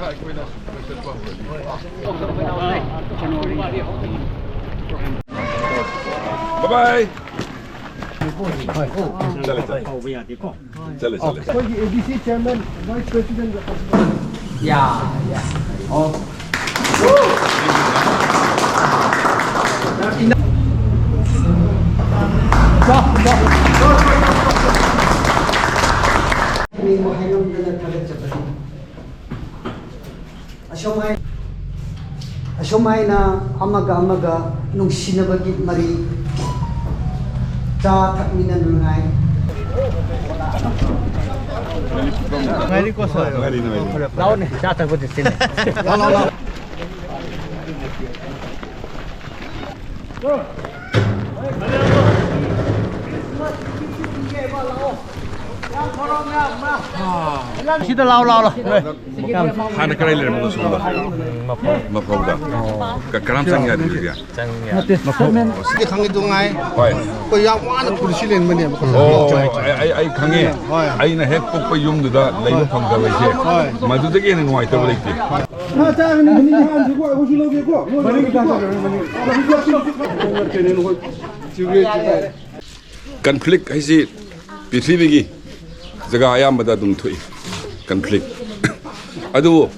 Bye-bye. ABC chairman, vice president. Yeah. Oh. Asomay na amaga nung sinabagit mari cha thakmina nungai Ngari ko sa Lao ne, cha thak budi sin. lao. Sida lao la. Hana kare le mo so da. Mapauda. Ka karam sangya di dia. Sidi khangi dungai. Hoi. Ko ya wana kursilen mane ko. Oh, ai khange. Ai na hek pok pa yum da leiba phang da wai se. Madu da ge ngai ta balik ti. Ha ta ni ni han ji ko ko su lo ge ko. Mani ki ta ta mani. Conflict hai si pithribi gi jaga ayam da dum thui. Conflict. Adu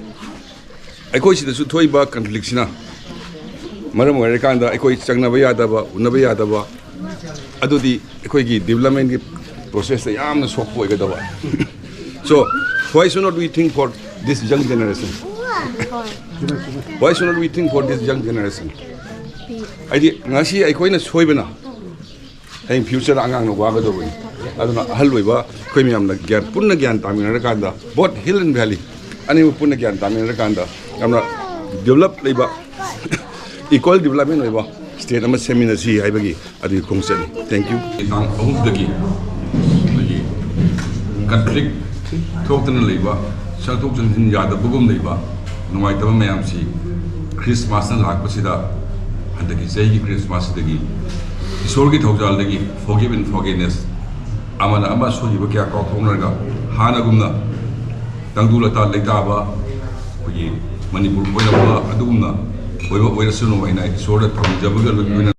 aikoi si da su thoi ba conflict sina. Maram wa kan da aikoi changna ba ya da ba unna ba ya da ba. Adu di aikoi gi development gi process ya am na sok poi ga da ba. So why should not we think for this young generation? Why should not we think for this young generation? Adi ngasi aikoi na soi bana. Hey future angang no wa ga do ba. Adu na haloi ba koi mi am na gyan punna gyan tamin ra kan da both hill and valley ani punna gyan tamin ra kan da amna develop leiba equal development leiba state ama seminar si hai bagi adi khongsen thank you tang ahum dagi lagi conflict thoktan leiba sa thoktan hin ya da bugum leiba nuai ta mayam si Christmas na lak pasida andagi sei gi Christmas dagi isor gi thojal dagi forgive and forgiveness amana ama soi ba kya ko thonarga hana gumna tangdula ta leitaba koyi Manipur koina ba adugumna oiba oira suno waina isor da thonjabaga